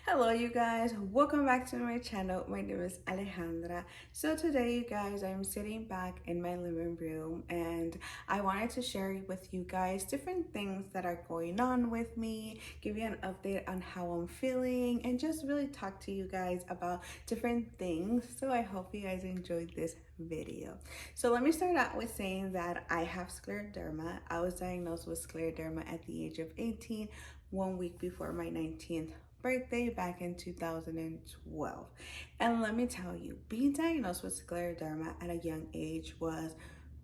Hello you guys, welcome back to my channel. My name is Alejandra. So today you guys, I'm sitting back in my living room and I wanted to share with you guys different things that are going on with me, give you an update on how I'm feeling, and just really talk to you guys about different things. So I hope you guys enjoyed this video. So let me start out with saying that I have scleroderma. I was diagnosed with scleroderma at the age of 18, 1 week before my 19th birthday back in 2012. And let me tell you, being diagnosed with scleroderma at a young age was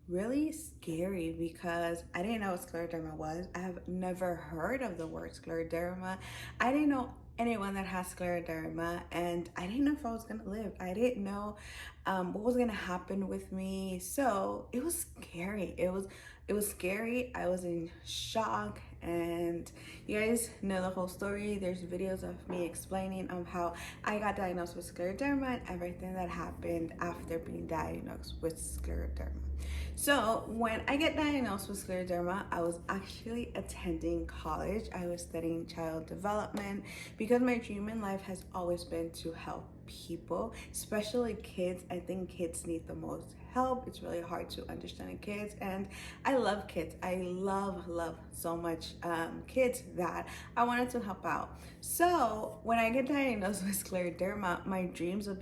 really scary because I didn't know what scleroderma was. I have never heard of the word scleroderma. I didn't know anyone that has scleroderma, and I didn't know if I was gonna live. I didn't know what was gonna happen with me. So it was scary. It was scary. I was in shock, and you guys know the whole story. There's videos of me explaining how I got diagnosed with scleroderma and everything that happened after being diagnosed with scleroderma. So when I get diagnosed with scleroderma, I was actually attending college. I was studying child development because my dream in life has always been to help people, especially kids. I think kids need the most help. It's really hard to understand kids, and I love kids. I love so much kids that I wanted to help out. So when I get diagnosed with scleroderma, my dreams of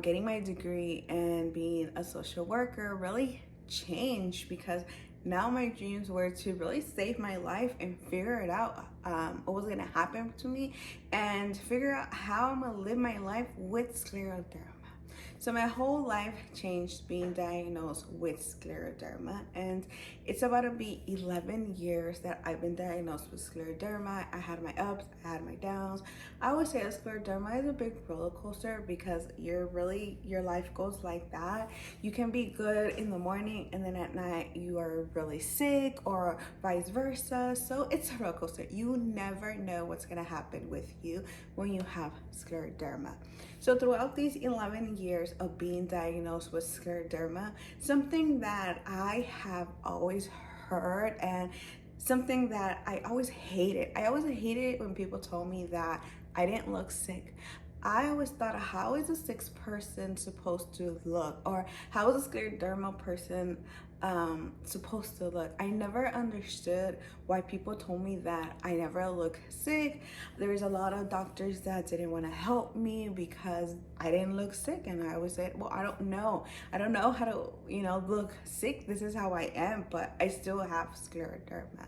getting my degree and being a social worker really changed, because now my dreams were to really save my life and figure it out, what was gonna happen to me, and figure out how I'm gonna live my life with scleroderma. So my whole life changed being diagnosed with scleroderma, and it's about to be 11 years that I've been diagnosed with scleroderma. I had my ups, I had my downs. I would say that scleroderma is a big roller coaster because your life goes like that. You can be good in the morning and then at night you are really sick, or vice versa. So it's a roller coaster. You never know what's gonna happen with you when you have scleroderma. So throughout these 11 years of being diagnosed with scleroderma, something that I have always heard, and something that I always hated when people told me that I didn't look sick. I always thought, how is a sick person supposed to look? Or how is a scleroderma person supposed to look? I never understood why people told me that I never look sick. There was a lot of doctors that didn't want to help me because I didn't look sick, and I always said, well, I don't know how to look sick. This is how I am, but I still have scleroderma.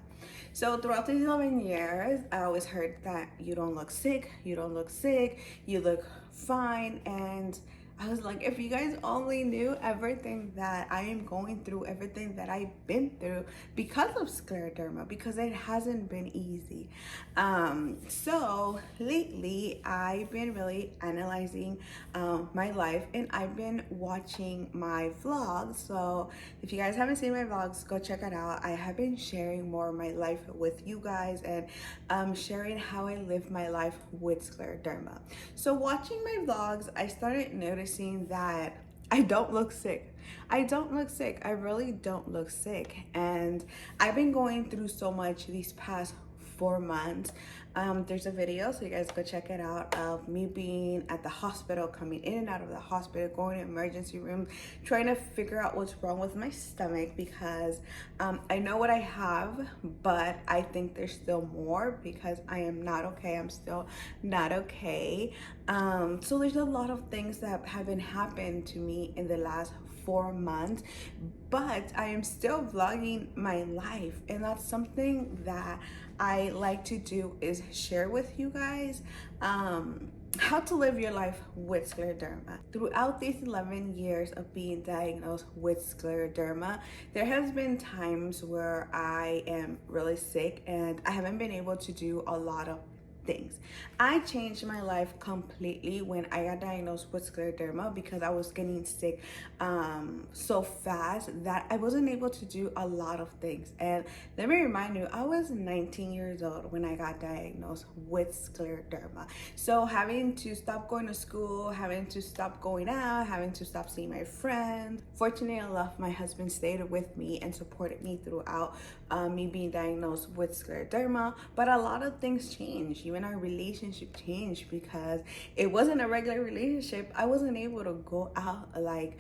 So throughout these 11 years, I always heard that you don't look sick, you look fine. And I was like, if you guys only knew everything that I am going through, everything that I've been through because of scleroderma, because it hasn't been easy. So lately, I've been really analyzing my life, and I've been watching my vlogs. So if you guys haven't seen my vlogs, go check it out. I have been sharing more of my life with you guys, and sharing how I live my life with scleroderma. So watching my vlogs, I started noticing that I don't look sick. I don't look sick. I really don't look sick. And I've been going through so much these past 4 months. There's a video, so you guys go check it out, of me being at the hospital, coming in and out of the hospital, going to emergency rooms, trying to figure out what's wrong with my stomach, because I know what I have, but I think there's still more, because I am not okay. I'm still not okay. So there's a lot of things that have been happening to me in the last 4 months, but I am still vlogging my life, and that's something that I like to do, is share with you guys how to live your life with scleroderma. Throughout these 11 years of being diagnosed with scleroderma, there has been times where I am really sick and I haven't been able to do a lot of things. I changed my life completely when I got diagnosed with scleroderma, because I was getting sick so fast that I wasn't able to do a lot of things. And let me remind you, I was 19 years old when I got diagnosed with scleroderma. So having to stop going to school, having to stop going out, having to stop seeing my friends. Fortunately enough, my husband stayed with me and supported me throughout me being diagnosed with scleroderma. But a lot of things changed. You even our relationship changed because it wasn't a regular relationship. I wasn't able to go out like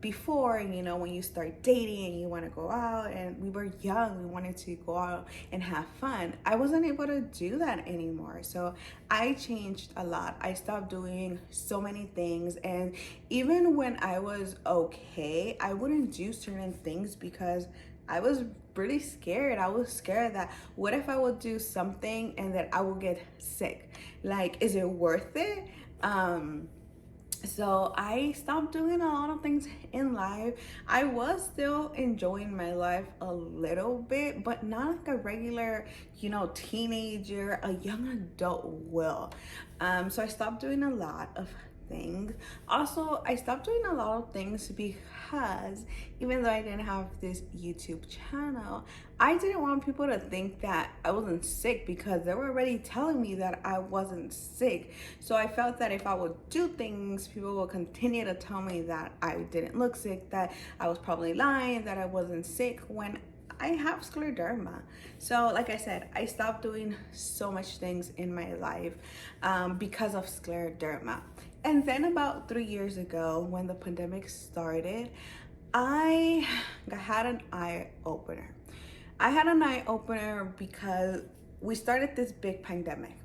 before, you know, when you start dating and you want to go out, and we were young, we wanted to go out and have fun. I wasn't able to do that anymore. So I changed a lot. I stopped doing so many things, and even when I was okay, I wouldn't do certain things because I was really scared. I was scared that what if I would do something and that I will get sick? Like, is it worth it? So I stopped doing a lot of things in life. I was still enjoying my life a little bit, but not like a regular, you know, teenager, a young adult will. So I stopped doing a lot of things. Also, I stopped doing a lot of things because even though I didn't have this YouTube channel, I didn't want people to think that I wasn't sick because they were already telling me that I wasn't sick. So I felt that if I would do things, people would continue to tell me that I didn't look sick, that I was probably lying, that I wasn't sick when I have scleroderma. So like I said, I stopped doing so much things in my life because of scleroderma. And then about 3 years ago, when the pandemic started, I had an eye opener. I had an eye opener because we started this big pandemic,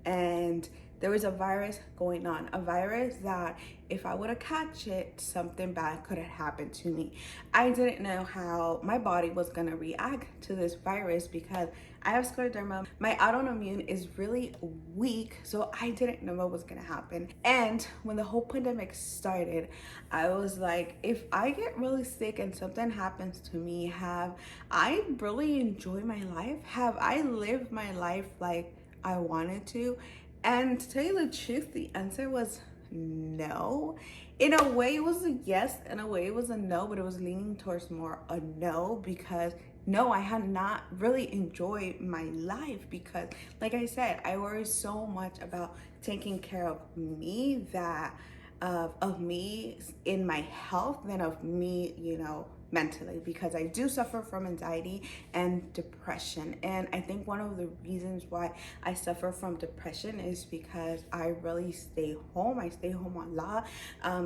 and there was a virus going on, a virus that if I would have catch it, something bad could have happened to me. I didn't know how my body was gonna react to this virus because I have scleroderma. My autoimmune is really weak, so I didn't know what was gonna happen. And when the whole pandemic started, I was like, if I get really sick and something happens to me, have I really enjoyed my life? Have I lived my life like I wanted to? And to tell you the truth, the answer was no. In a way, it was a yes. In a way, it was a no, but it was leaning towards more a no because no, I had not really enjoyed my life because, like I said, I worry so much about taking care of me that of me in my health than of me, you know, mentally, because I do suffer from anxiety and depression. And I think one of the reasons why I suffer from depression is because I really stay home. I stay home a lot,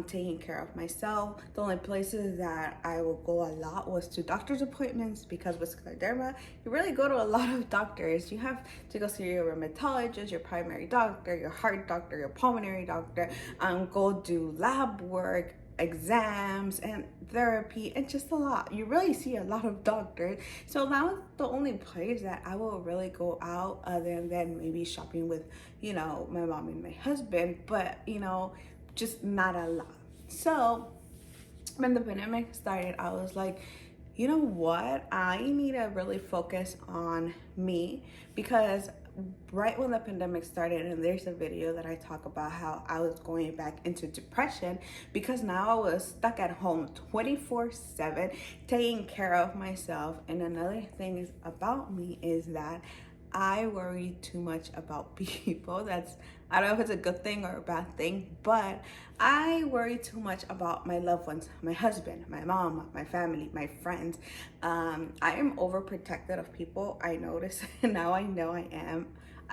taking care of myself. The only places that I will go a lot was to doctor's appointments because with scleroderma, you really go to a lot of doctors. You have to go see your rheumatologist, your primary doctor, your heart doctor, your pulmonary doctor, go do lab work, exams and therapy, and just a lot. You really see a lot of doctors. So that was the only place that I will really go out other than maybe shopping with, you know, my mom and my husband, but you know, just not a lot. So when the pandemic started, I was like, you know what? I need to really focus on me because right when the pandemic started, and there's a video that I talk about how I was going back into depression because now I was stuck at home 24/7 taking care of myself. And another thing is about me is that I worry too much about people. I don't know if it's a good thing or a bad thing, but I worry too much about my loved ones, my husband, my mom, my family, my friends. I am overprotected of people. I notice, and now I know I am.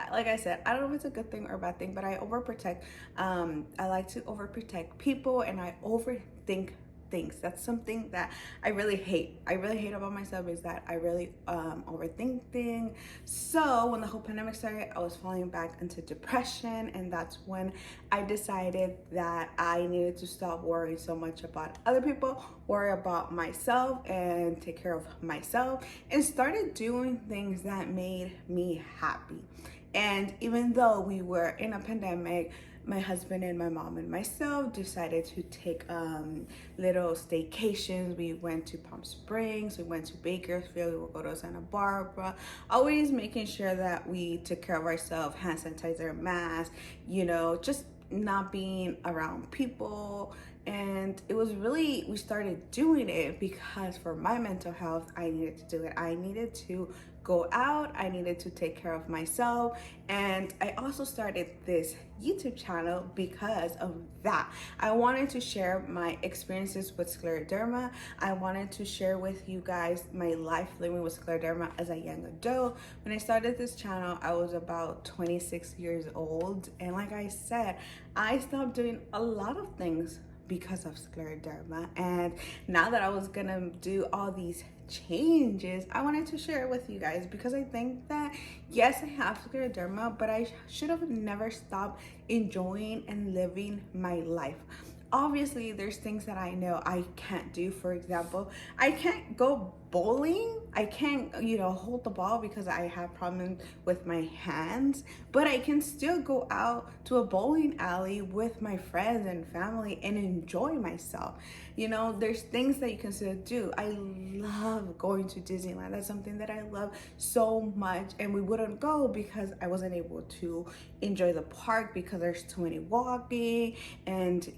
Like I said, I don't know if it's a good thing or a bad thing, but I overprotect. I like to overprotect people, and I overthink things. That's something that I really hate. I really hate about myself is that I really overthink things. So when the whole pandemic started, I was falling back into depression, and that's when I decided that I needed to stop worrying so much about other people, worry about myself and take care of myself, and started doing things that made me happy. And even though we were in a pandemic, my husband and my mom and myself decided to take little staycations. We went to Palm Springs, we went to Bakersfield, we would go to Santa Barbara, always making sure that we took care of ourselves, hand sanitizer, mask, you know, just not being around people. And it was really, we started doing it because for my mental health, I needed to do it. I needed to go out, I needed to take care of myself. And I also started this YouTube channel because of that. I wanted to share my experiences with scleroderma. I wanted to share with you guys my life living with scleroderma as a young adult. When I started this channel, I was about 26 years old. And like I said, I stopped doing a lot of things because of scleroderma. And now that I was gonna do all these changes, I wanted to share it with you guys because I think that yes, I have scleroderma, but I should have never stopped enjoying and living my life. Obviously, there's things that I know I can't do. For example, I can't go bowling. I can't, hold the ball because I have problems with my hands, but I can still go out to a bowling alley with my friends and family and enjoy myself. There's things that you can still do. I love going to Disneyland. That's something that I love so much, and we wouldn't go because I wasn't able to enjoy the park because there's too many walking and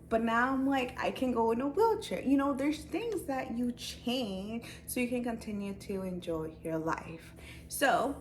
but now I'm like, I can go in a wheelchair. There's things that you change so you can continue to enjoy your life. So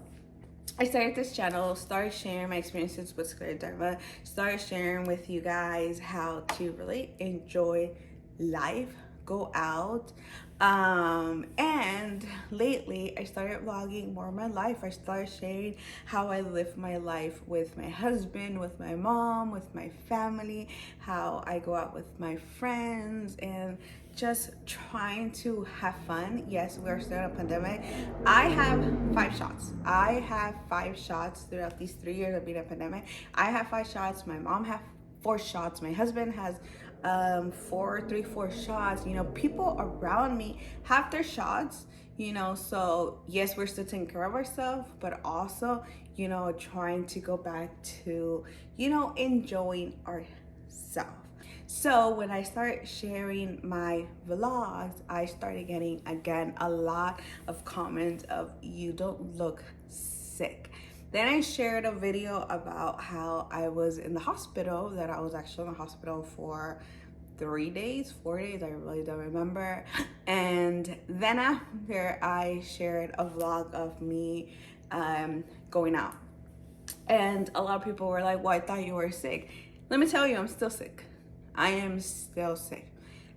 I started this channel, started sharing my experiences with scleroderma, started sharing with you guys how to really enjoy life, go out. And lately I started vlogging more of my life. I started sharing how I live my life with my husband, with my mom, with my family, how I go out with my friends, and just trying to have fun. Yes, we're still in a pandemic. I have 5 shots. I have 5 shots throughout these 3 years of being a pandemic. I have 5 shots. My mom has 4 shots. My husband has 4 shots. People around me have their shots, so yes, we're still taking care of ourselves, but also, trying to go back to, enjoying ourselves. So when I started sharing my vlogs, I started getting, again, a lot of comments of, you don't look sick. Then I shared a video about how I was in the hospital, that I was actually in the hospital for 3 days, 4 days, I really don't remember. And then after, I shared a vlog of me going out. And a lot of people were like, well, I thought you were sick. Let me tell you, I'm still sick. I am still sick.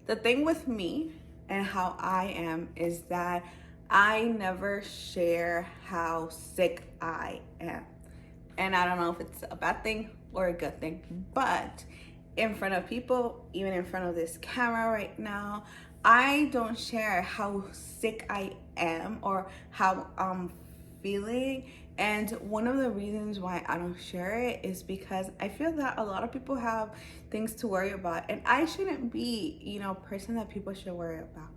The thing with me and how I am is that I never share how sick I am. And I don't know if it's a bad thing or a good thing, but in front of people, even in front of this camera right now, I don't share how sick I am or how I'm feeling. And one of the reasons why I don't share it is because I feel that a lot of people have things to worry about, and I shouldn't be, a person that people should worry about,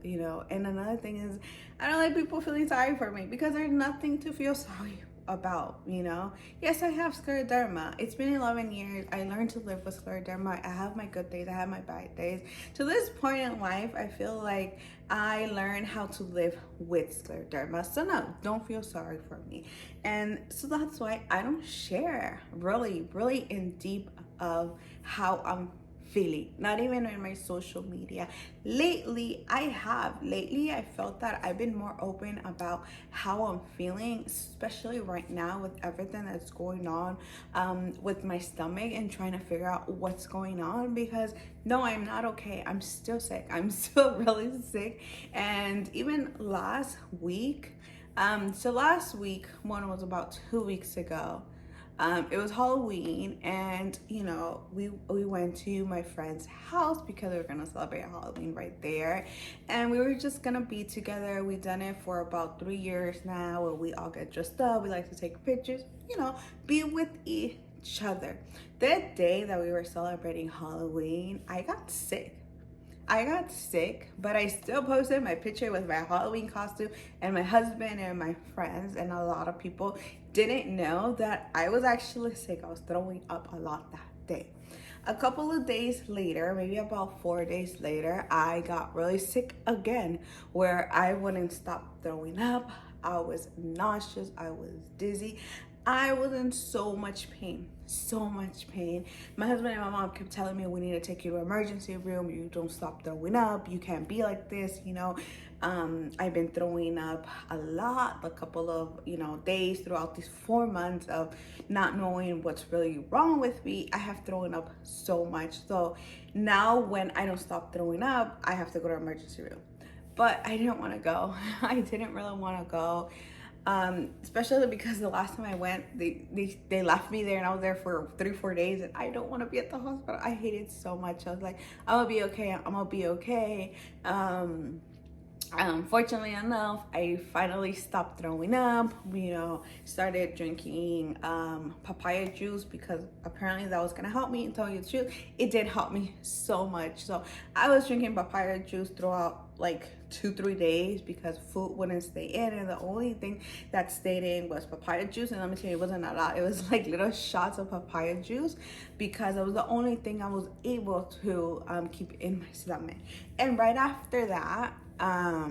And another thing is, I don't like people feeling sorry for me because there's nothing to feel sorry about. Yes, I have scleroderma. It's been 11 years. I learned to live with scleroderma. I have my good days, I have my bad days. To this point in life, I feel like I learned how to live with scleroderma. So no, don't feel sorry for me. And so that's why I don't share really in deep of how I'm feeling, not even in my social media. Lately I felt that I've been more open about how I'm feeling, especially right now with everything that's going on with my stomach, and trying to figure out what's going on, because no, I'm not okay. I'm still sick. I'm still really sick. And even last week, last week, one was about 2 weeks ago, it was Halloween, and we went to my friend's house because we were gonna celebrate Halloween right there, and we were just gonna be together. We've done it for about 3 years now, where we all get dressed up, we like to take pictures, be with each other. That day that we were celebrating Halloween, I got sick, but I still posted my picture with my Halloween costume and my husband and my friends, and a lot of people didn't know that I was actually sick. I was throwing up a lot that day. A couple of days later, maybe about 4 days later, I got really sick again, where I wouldn't stop throwing up. I was nauseous, I was dizzy. I was in so much pain, so much pain. My husband and my mom kept telling me, we need to take you to emergency room. You don't stop throwing up. You can't be like this, you know. I've been throwing up a lot, a couple of, days throughout these 4 months of not knowing what's really wrong with me. I have thrown up so much. So now when I don't stop throwing up, I have to go to emergency room. But I didn't want to go. I didn't really want to go. Especially because the last time I went, they left me there and I was there for 3-4 days, and I don't want to be at the hospital. I hate it so much. I was like, I'm gonna be okay. I'm gonna be okay. Fortunately enough, I finally stopped throwing up, started drinking papaya juice, because apparently that was gonna help me. And tell you the truth, it did help me so much. So I was drinking papaya juice throughout like 2-3 days because food wouldn't stay in, and the only thing that stayed in was papaya juice. And let me tell you, it wasn't a lot. It was like little shots of papaya juice, because it was the only thing I was able to keep in my stomach. And right after that, a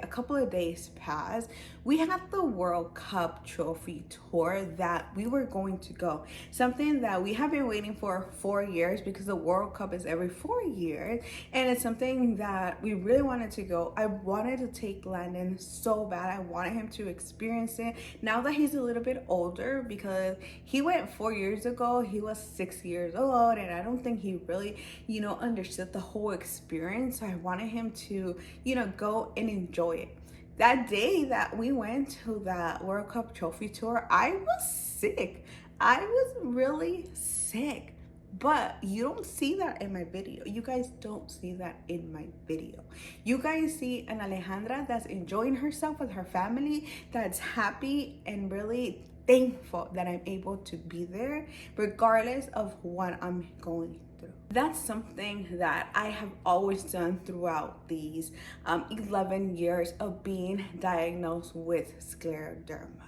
couple of days passed. We had the World Cup trophy tour that we were going to go. Something that we have been waiting for 4 years, because the World Cup is every 4 years. And it's something that we really wanted to go. I wanted to take Landon so bad. I wanted him to experience it. Now that he's a little bit older, because he went 4 years ago, he was 6 years old, and I don't think he really, understood the whole experience. So I wanted him to, go and enjoy it. That day that we went to the World Cup trophy tour, I was sick. I was really sick. But you don't see that in my video. You guys don't see that in my video. You guys see an Alejandra that's enjoying herself with her family, that's happy and really thankful that I'm able to be there, regardless of what I'm going through. That's something that I have always done throughout these 11 years of being diagnosed with scleroderma.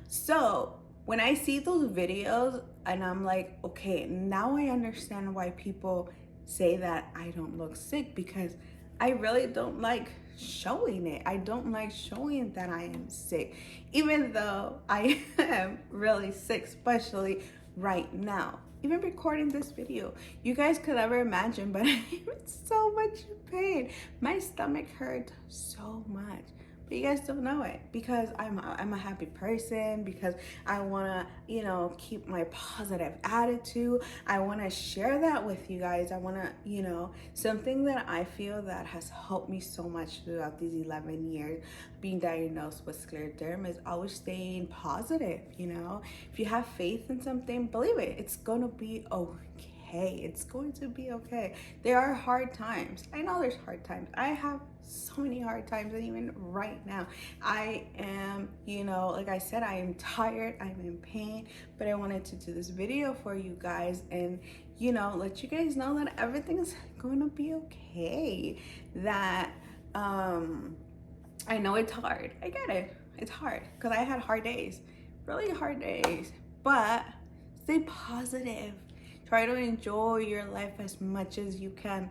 So when I see those videos and I'm like, okay, now I understand why people say that I don't look sick, because I really don't like showing it. I don't like showing that I am sick, even though I am really sick, especially right now. Even recording this video, you guys could never imagine, but I'm in so much pain. My stomach hurts so much. But you guys don't know it, because I'm a happy person, because I want to, keep my positive attitude. I want to share that with you guys. I want to, something that I feel that has helped me so much throughout these 11 years being diagnosed with scleroderma is always staying positive. If you have faith in something, believe it, it's going to be okay. It's going to be okay. There are hard times. I know there's hard times. I have so many hard times, and even right now I am, like I said, I am tired, I'm in pain, but I wanted to do this video for you guys and let you guys know that everything's going to be okay. That I know it's hard. I get it. It's hard, because I had hard days, really hard days, but stay positive. Try to enjoy your life as much as you can.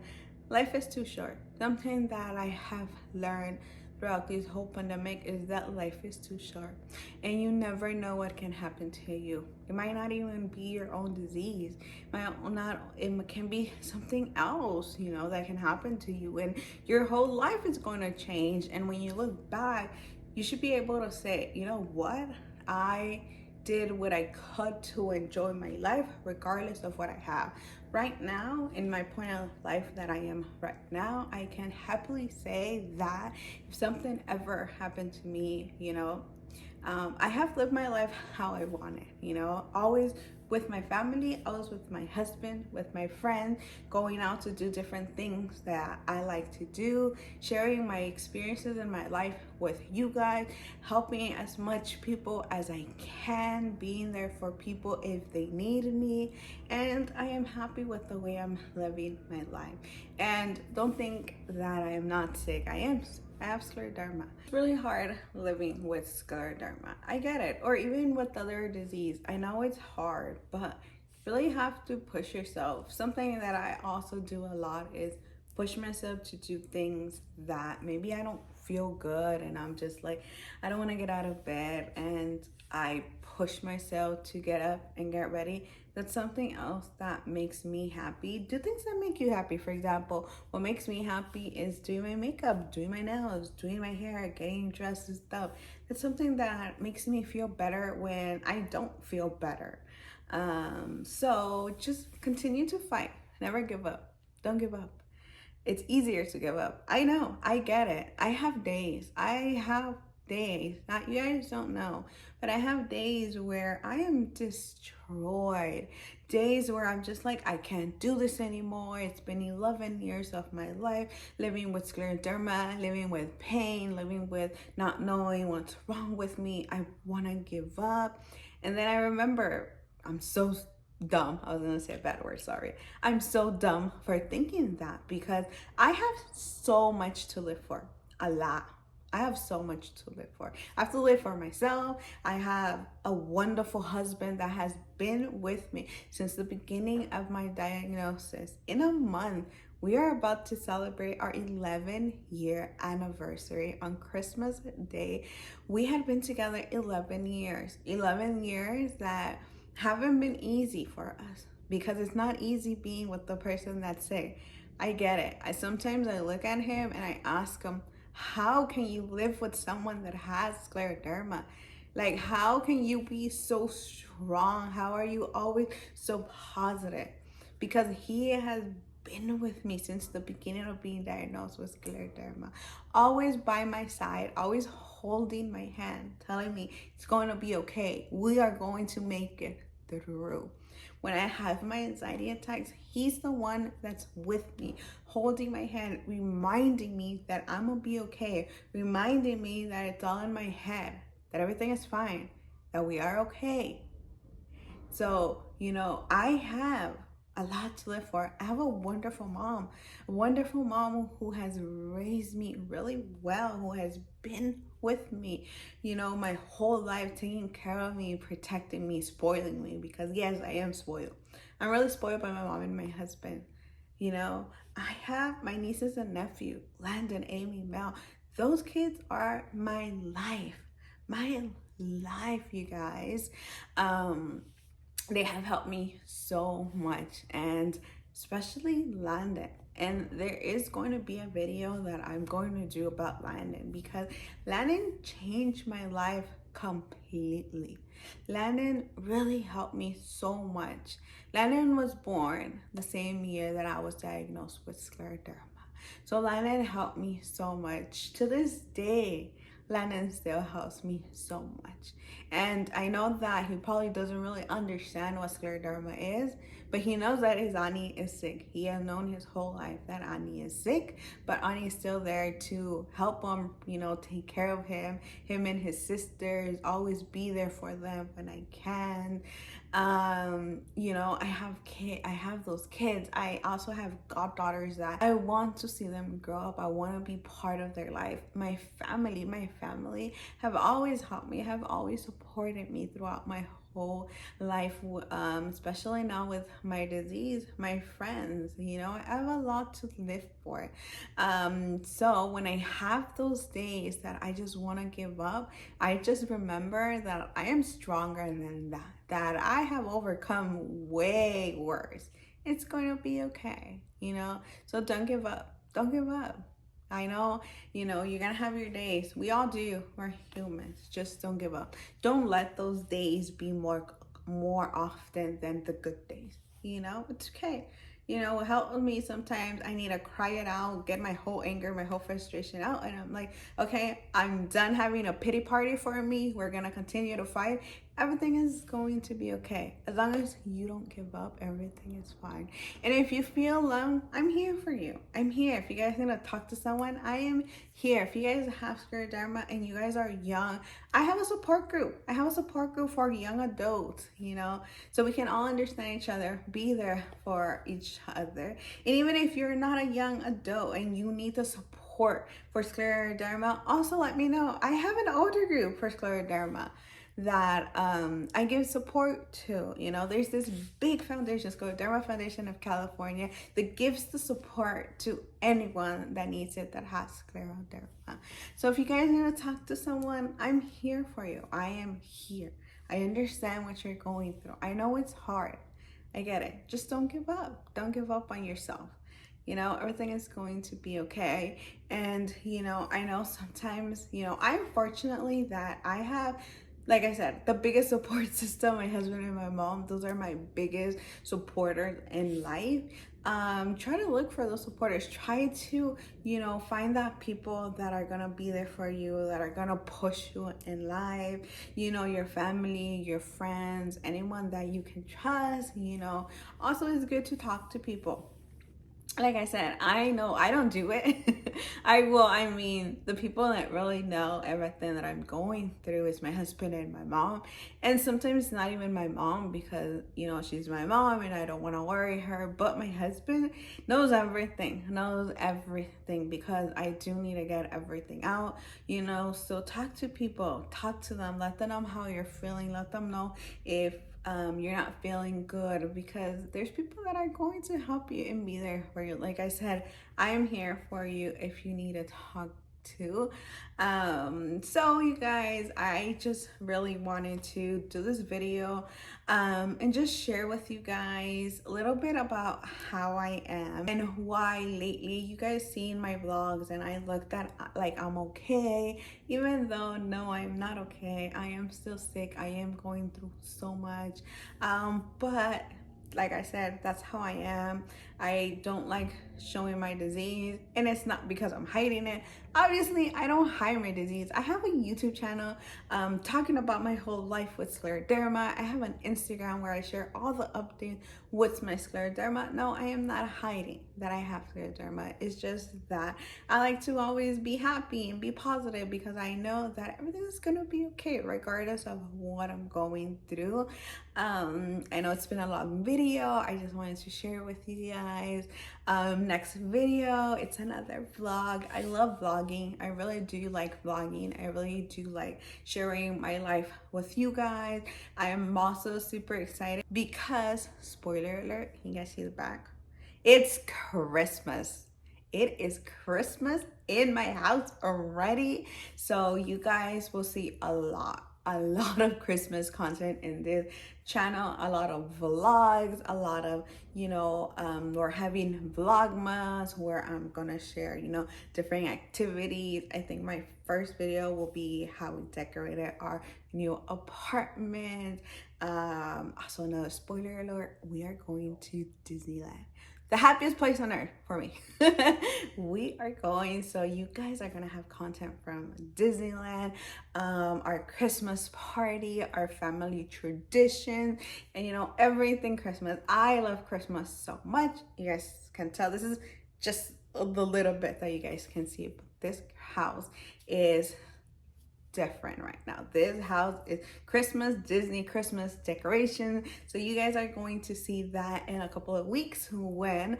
Life is too short. Something that I have learned throughout this whole pandemic is that life is too short, and you never know what can happen to you. It might not even be your own disease. It can be something else, that can happen to you, and your whole life is going to change. And when you look back, you should be able to say, you know what? I did what I could to enjoy my life, regardless of what I have. Right now, in my point of life that I am right now, I can happily say that if something ever happened to me, I have lived my life how I want it, always with my family, always with my husband, with my friends, going out to do different things that I like to do, sharing my experiences in my life with you guys, helping as much people as I can, being there for people if they need me, and I am happy with the way I'm living my life. And don't think that I am not sick. I have scleroderma. It's really hard living with scleroderma. I get it. Or even with other disease. I know it's hard, but you really have to push yourself. Something that I also do a lot is push myself to do things that maybe I don't feel good, and I'm just like, I don't want to get out of bed, and I push myself to get up and get ready. That's something else that makes me happy. Do things that make you happy. For example, what makes me happy is doing my makeup, doing my nails, doing my hair, getting dressed and stuff. It's something that makes me feel better when I don't feel better. So just continue to fight. Never give up. Don't give up. It's easier to give up. I know. I get it. I have days. Not you guys don't know, but I have days where I am destroyed. Days where I'm just like, I can't do this anymore. It's been 11 years of my life living with scleroderma, living with pain, living with not knowing what's wrong with me. I want to give up. And then I remember I'm so dumb. I was gonna say a bad word, sorry. I'm so dumb for thinking that because I have so much to live for. A lot. I have so much to live for. I have to live for myself. I have a wonderful husband that has been with me since the beginning of my diagnosis. In a month, we are about to celebrate our 11-year anniversary on Christmas Day. We had been together 11 years. 11 years that haven't been easy for us because it's not easy being with the person that's sick. I get it. Sometimes I look at him and I ask him, how can you live with someone that has scleroderma? Like, how can you be so strong? How are you always so positive? Because he has been with me since the beginning of being diagnosed with scleroderma. Always by my side, always holding my hand, telling me it's going to be okay. We are going to make it through. When I have my anxiety attacks, he's the one that's with me, holding my hand, reminding me that I'm gonna be okay, reminding me that it's all in my head, that everything is fine, that we are okay. So, I have a lot to live for. I have a wonderful mom who has raised me really well, who has been with me, my whole life, taking care of me, protecting me, spoiling me, because yes, I am spoiled. I'm really spoiled by my mom and my husband. I have my nieces and nephew, Landon, Amy, Mel. Those kids are my life, you guys. They have helped me so much, and especially Landon. And there is going to be a video that I'm going to do about Landon because Landon changed my life completely. Landon really helped me so much. Landon was born the same year that I was diagnosed with scleroderma. So Landon helped me so much. To this day, Landon still helps me so much. And I know that he probably doesn't really understand what scleroderma is, but he knows that his Ani is sick. He has known his whole life that Ani is sick, but Ani is still there to help him, take care of him and his sisters, always be there for them when I can. I have those kids. I also have goddaughters that I want to see them grow up. I want to be part of their life. My family have always helped me, have always supported me throughout my whole life, especially now with my disease. My friends, I have a lot to live for. So when I have those days that I just want to give up, I just remember that I am stronger than that I have overcome way worse. It's going to be okay, so don't give up. I know, you're gonna have your days. We all do. We're humans. Just don't give up. Don't let those days be more often than the good days. It's okay. Help me sometimes. I need to cry it out, get my whole anger, my whole frustration out. And I'm like, okay, I'm done having a pity party for me. We're going to continue to fight. Everything is going to be okay. As long as you don't give up, everything is fine. And if you feel alone, I'm here for you. I'm here. If you guys need to talk to someone, I am here. If you guys have scleroderma and you guys are young, I have a support group. I have a support group for young adults, so we can all understand each other, be there for each other. And even if you're not a young adult and you need the support for scleroderma, also let me know. I have an older group for scleroderma. that I give support to. You know, there's this big foundation, Scleroderma Foundation of California, that gives the support to anyone that needs it that has scleroderma. So if you guys need to talk to someone, I'm here for you. I am here. I understand what you're going through. I know it's hard. I get it. Just don't give up. Don't give up on yourself. You know, everything is going to be okay. And, you know, I know sometimes, you know, I'm fortunately that I have, like I said, the biggest support system, my husband and my mom. Those are my biggest supporters in life. Try to look for those supporters. Try to, you know, find that people that are gonna be there for you, that are gonna push you in life. You know, your family, your friends, anyone that you can trust. You know, also it's good to talk to people. Like I said, I know I don't do it. I mean, the people that really know everything that I'm going through is my husband and my mom. And sometimes not even my mom because, you know, she's my mom and I don't want to worry her. But my husband knows everything because I do need to get everything out, you know. So talk to people, talk to them, let them know how you're feeling, let them know if you're not feeling good, because there's people that are going to help you and be there for you. Like I said, I am here for you if you need to talk to. So you guys, I just really wanted to do this video and just share with you guys a little bit about how I am and why lately you guys seen my vlogs and I looked at like I'm okay, even though no, I'm not okay. I am still sick. I am going through so much, but like I said, that's how I am. I don't like showing my disease, and it's not because I'm hiding it. Obviously, I don't hide my disease. I have a YouTube channel talking about my whole life with scleroderma. I have an Instagram where I share all the updates with my scleroderma. No, I am not hiding that I have scleroderma. It's just that I like to always be happy and be positive because I know that everything is gonna be okay regardless of what I'm going through. I know it's been a long video. I just wanted to share with you guys. Next video, it's another vlog. I love vlogging. I really do like vlogging. I really do like sharing my life with you guys. I am also super excited because, spoiler alert, you guys see the back? It's Christmas. It is Christmas in my house already. So you guys will see a lot of Christmas content in this channel, a lot of vlogs, a lot of, you know, we're having vlogmas where I'm gonna share, you know, different activities. I think my first video will be how we decorated our new apartment. Also another spoiler alert, we are going to Disneyland, the happiest place on earth for me. We are going, so you guys are gonna have content from Disneyland, our Christmas party, our family tradition, and you know, everything Christmas. I love Christmas so much. You guys can tell this is just the little bit that you guys can see, but this house is different right now. This house is Christmas, Disney Christmas decorations. So you guys are going to see that in a couple of weeks when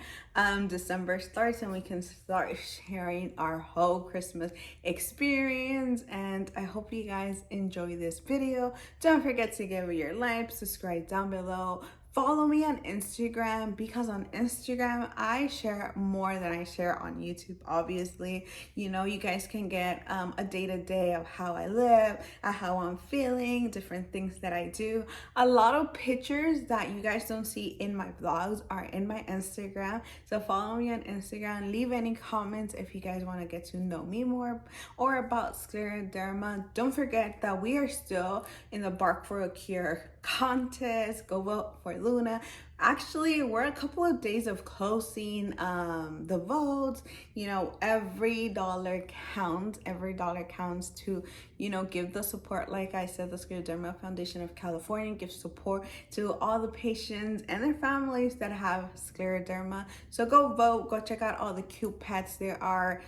December starts and we can start sharing our whole Christmas experience. And I hope you guys enjoy this video. Don't forget to give it your like, subscribe down below. Follow me on Instagram because on Instagram I share more than I share on YouTube. Obviously, you know, you guys can get a day-to-day of how I live, how I'm feeling, different things that I do. A lot of pictures that you guys don't see in my vlogs are in my Instagram. So follow me on Instagram. Leave any comments if you guys want to get to know me more or about scleroderma. Don't forget that we are still in the Bark for a Cure contest. Go vote for Luna. Actually, we're a couple of days of closing the votes. You know, every dollar counts. Every dollar counts to, you know, give the support. Like I said, the Scleroderma Foundation of California gives support to all the patients and their families that have scleroderma. So go vote. Go check out all the cute pets. There are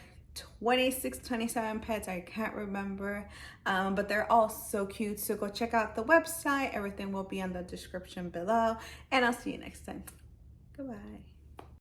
26, 27 pets, I can't remember, but they're all so cute. So go check out the website. Everything will be in the description below, and I'll see you next time. Goodbye.